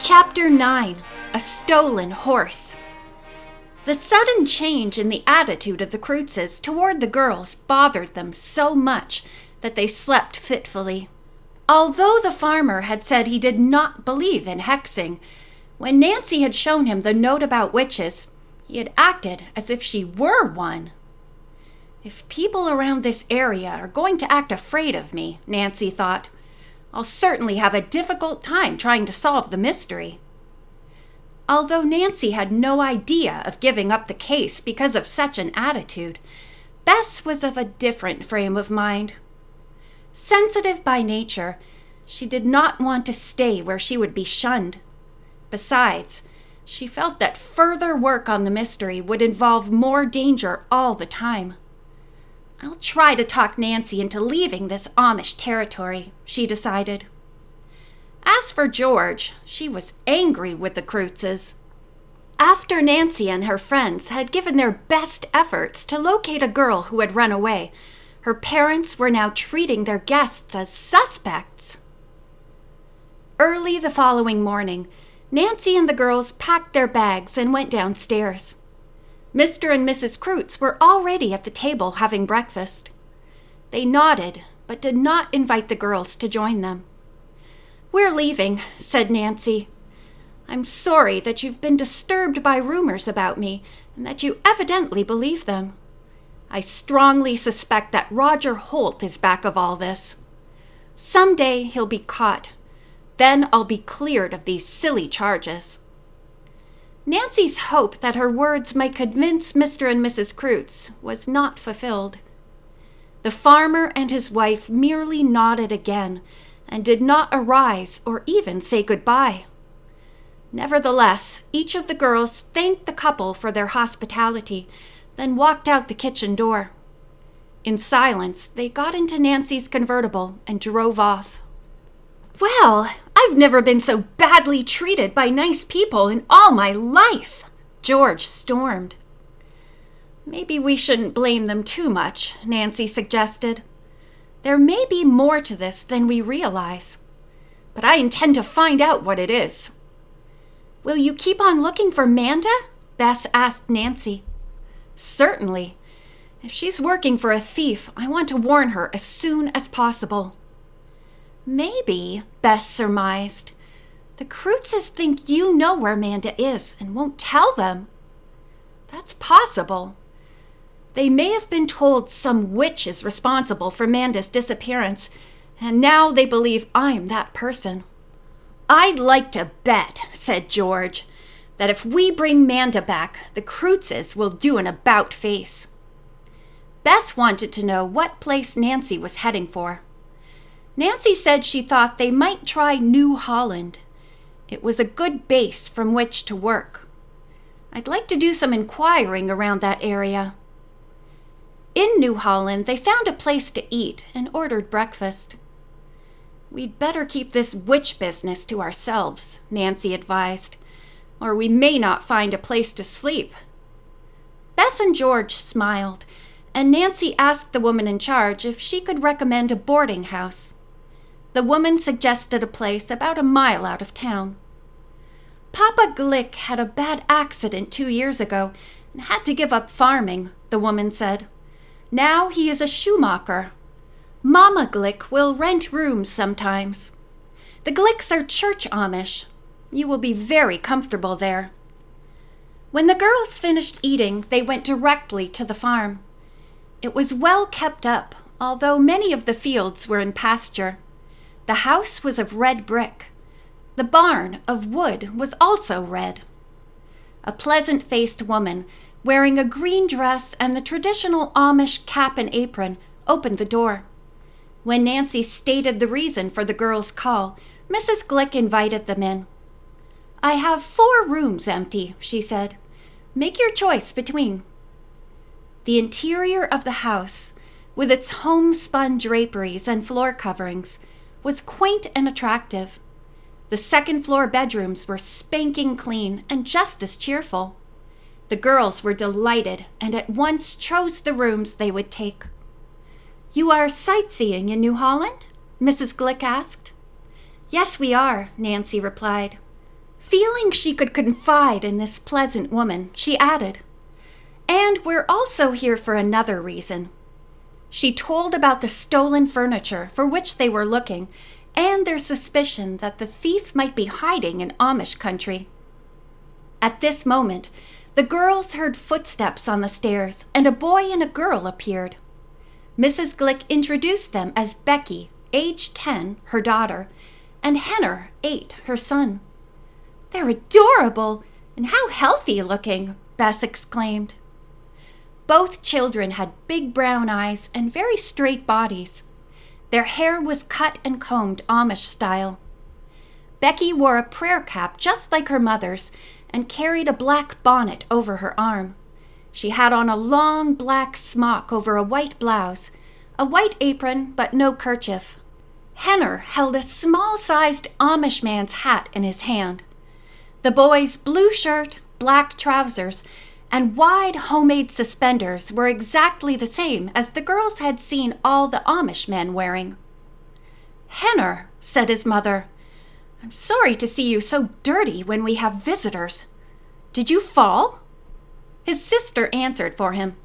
Chapter 9. A Stolen Horse. The sudden change in the attitude of the Crootses toward the girls bothered them so much that they slept fitfully. Although the farmer had said he did not believe in hexing, when Nancy had shown him the note about witches, he had acted as if she were one. If people around this area are going to act afraid of me, Nancy thought, I'll certainly have a difficult time trying to solve the mystery. Although Nancy had no idea of giving up the case because of such an attitude, Bess was of a different frame of mind. Sensitive by nature, she did not want to stay where she would be shunned. Besides, she felt that further work on the mystery would involve more danger all the time. I'll try to talk Nancy into leaving this Amish territory, she decided. As for George, she was angry with the Crootses. After Nancy and her friends had given their best efforts to locate a girl who had run away, her parents were now treating their guests as suspects. Early the following morning, Nancy and the girls packed their bags and went downstairs. Mr. and Mrs. Croots were already at the table having breakfast. They nodded, but did not invite the girls to join them. "We're leaving," said Nancy. "I'm sorry that you've been disturbed by rumors about me and that you evidently believe them. I strongly suspect that Roger Holt is back of all this. Someday he'll be caught. Then I'll be cleared of these silly charges." Nancy's hope that her words might convince Mr. and Mrs. Croots was not fulfilled. The farmer and his wife merely nodded again and did not arise or even say goodbye. Nevertheless, each of the girls thanked the couple for their hospitality, then walked out the kitchen door. In silence, they got into Nancy's convertible and drove off. "Well, I've never been so badly treated by nice people in all my life," George stormed. "Maybe we shouldn't blame them too much," Nancy suggested. "There may be more to this than we realize. But I intend to find out what it is." "Will you keep on looking for Manda?" Bess asked Nancy. "Certainly. If she's working for a thief, I want to warn her as soon as possible." "Maybe," Bess surmised, "the Crootses think you know where Manda is and won't tell them." "That's possible. They may have been told some witch is responsible for Manda's disappearance, and now they believe I'm that person." "I'd like to bet," said George, "that if we bring Manda back, the Crootses will do an about-face." Bess wanted to know what place Nancy was heading for. Nancy said she thought they might try New Holland. It was a good base from which to work. "I'd like to do some inquiring around that area." In New Holland, they found a place to eat and ordered breakfast. "We'd better keep this witch business to ourselves," Nancy advised, "or we may not find a place to sleep." Bess and George smiled, and Nancy asked the woman in charge if she could recommend a boarding house. The woman suggested a place about a mile out of town. "Papa Glick had a bad accident 2 years ago and had to give up farming," the woman said. "Now he is a shoemaker. Mama Glick will rent rooms sometimes. The Glicks are church Amish. You will be very comfortable there." When the girls finished eating, they went directly to the farm. It was well kept up, although many of the fields were in pasture. The house was of red brick. The barn, of wood, was also red. A pleasant-faced woman, wearing a green dress and the traditional Amish cap and apron, opened the door. When Nancy stated the reason for the girls' call, Mrs. Glick invited them in. "I have 4 rooms empty," she said. "Make your choice between." The interior of the house, with its homespun draperies and floor coverings, was quaint and attractive. The second-floor bedrooms were spanking clean and just as cheerful. The girls were delighted and at once chose the rooms they would take. "You are sightseeing in New Holland?" Mrs. Glick asked. "Yes, we are," Nancy replied. Feeling she could confide in this pleasant woman, she added, "And we're also here for another reason." She told about the stolen furniture for which they were looking and their suspicion that the thief might be hiding in Amish country. At this moment, the girls heard footsteps on the stairs and a boy and a girl appeared. Mrs. Glick introduced them as Becky, age 10, her daughter, and Henner, 8, her son. "They're adorable, and how healthy looking," Bess exclaimed. Both children had big brown eyes and very straight bodies. Their hair was cut and combed Amish style. Becky wore a prayer cap just like her mother's and carried a black bonnet over her arm. She had on a long black smock over a white blouse, a white apron but no kerchief. Henner held a small-sized Amish man's hat in his hand. The boy's blue shirt, black trousers, and wide homemade suspenders were exactly the same as the girls had seen all the Amish men wearing. "Henner," said his mother, "I'm sorry to see you so dirty when we have visitors. Did you fall?" His sister answered for him.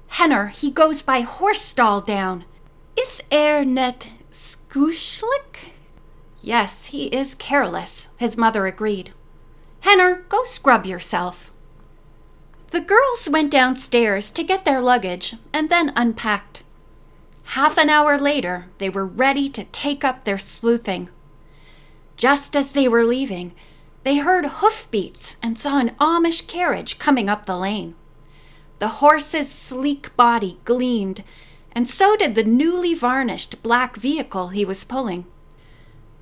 "Henner, he goes by horse stall down. Is net skooshlik?" "Yes, he is careless," his mother agreed. "Henner, go scrub yourself." The girls went downstairs to get their luggage and then unpacked. Half an hour later, they were ready to take up their sleuthing. Just as they were leaving, they heard hoofbeats and saw an Amish carriage coming up the lane. The horse's sleek body gleamed, and so did the newly varnished black vehicle he was pulling.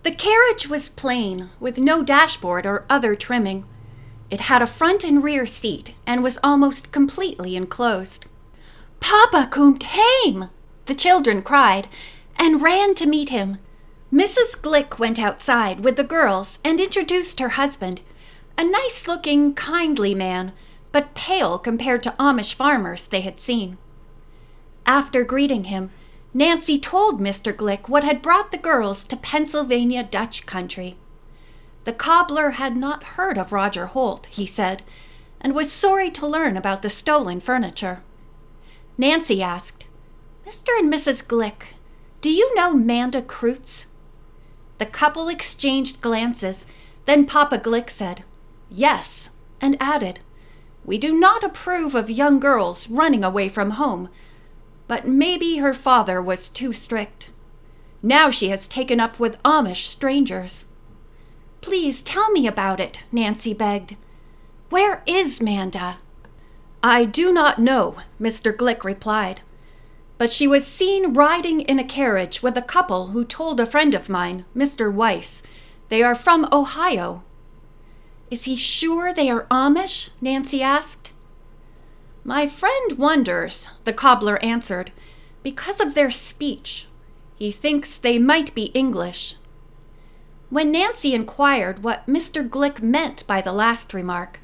The carriage was plain, with no dashboard or other trimming. It had a front and rear seat and was almost completely enclosed. "Papa kommt heim!" the children cried, and ran to meet him. Mrs. Glick went outside with the girls and introduced her husband, a nice-looking, kindly man, but pale compared to Amish farmers they had seen. After greeting him, Nancy told Mr. Glick what had brought the girls to Pennsylvania Dutch country. The cobbler had not heard of Roger Holt, he said, and was sorry to learn about the stolen furniture. Nancy asked, "Mr. and Mrs. Glick, do you know Manda Croots?" The couple exchanged glances, then Papa Glick said, "Yes," and added, "We do not approve of young girls running away from home, but maybe her father was too strict. Now she has taken up with Amish strangers." "Please tell me about it," Nancy begged. "Where is Manda?" "I do not know," Mr. Glick replied, "but she was seen riding in a carriage with a couple who told a friend of mine, Mr. Weiss. They are from Ohio." "Is he sure they are Amish?" Nancy asked. "My friend wonders," the cobbler answered, "because of their speech. He thinks they might be English." When Nancy inquired what Mr. Glick meant by the last remark,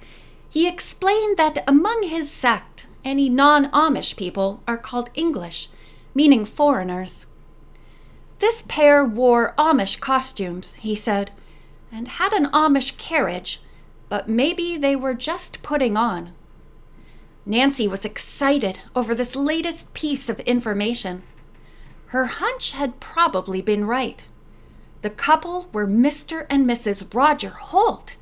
he explained that among his sect, any non-Amish people are called English, meaning foreigners. This pair wore Amish costumes, he said, and had an Amish carriage, but maybe they were just putting on. Nancy was excited over this latest piece of information. Her hunch had probably been right. The couple were Mr. and Mrs. Roger Holt.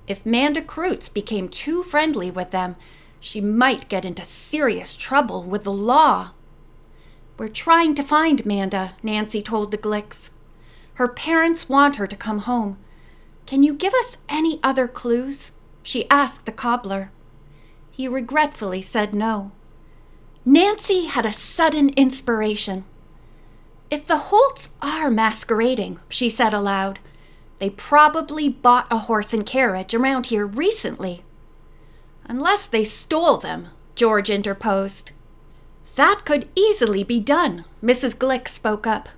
If Manda Croots became too friendly with them, she might get into serious trouble with the law. "We're trying to find Manda," Nancy told the Glicks. "Her parents want her to come home. Can you give us any other clues?" she asked the cobbler. He regretfully said no. Nancy had a sudden inspiration. "If the Holts are masquerading," she said aloud, "they probably bought a horse and carriage around here recently." "Unless they stole them," George interposed. "That could easily be done," Mrs. Glick spoke up.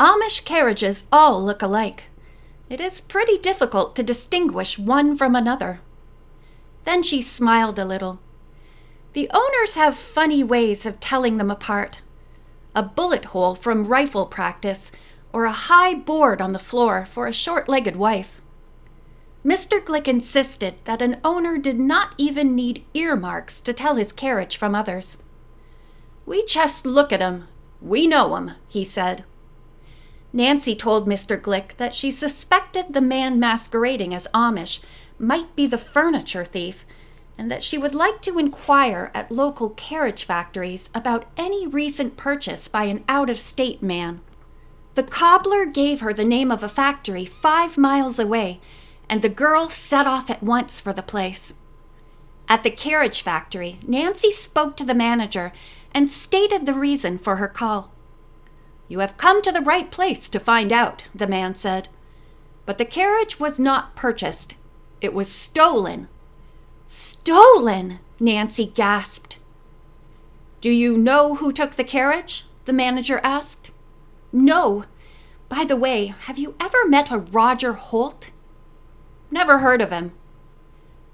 "Amish carriages all look alike. It is pretty difficult to distinguish one from another." Then she smiled a little. "The owners have funny ways of telling them apart. A bullet hole from rifle practice, or a high board on the floor for a short-legged wife." Mr. Glick insisted that an owner did not even need earmarks to tell his carriage from others. "We just look at 'em. We know 'em," he said. Nancy told Mr. Glick that she suspected the man masquerading as Amish might be the furniture thief, and that she would like to inquire at local carriage factories about any recent purchase by an out-of-state man. The cobbler gave her the name of a factory 5 miles away, and the girl set off at once for the place. At the carriage factory, Nancy spoke to the manager and stated the reason for her call. "You have come to the right place to find out," the man said. "But the carriage was not purchased. It was stolen." "Stolen!" Nancy gasped. "Do you know who took the carriage?" the manager asked. "No. By the way, have you ever met a Roger Holt?" "Never heard of him."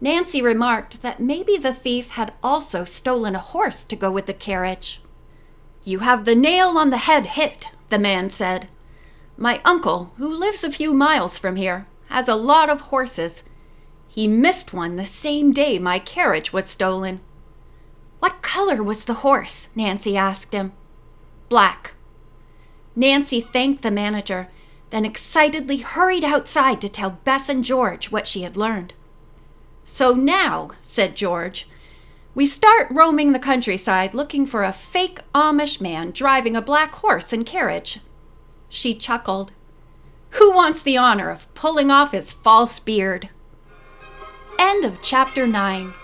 Nancy remarked that maybe the thief had also stolen a horse to go with the carriage. "You have the nail on the head hit," the man said. "My uncle, who lives a few miles from here, has a lot of horses. He missed one the same day my carriage was stolen." "What color was the horse?" Nancy asked him. "Black." Nancy thanked the manager, then excitedly hurried outside to tell Bess and George what she had learned. "So now," said George, "we start roaming the countryside looking for a fake Amish man driving a black horse and carriage." She chuckled. "Who wants the honor of pulling off his false beard?" End of chapter 9.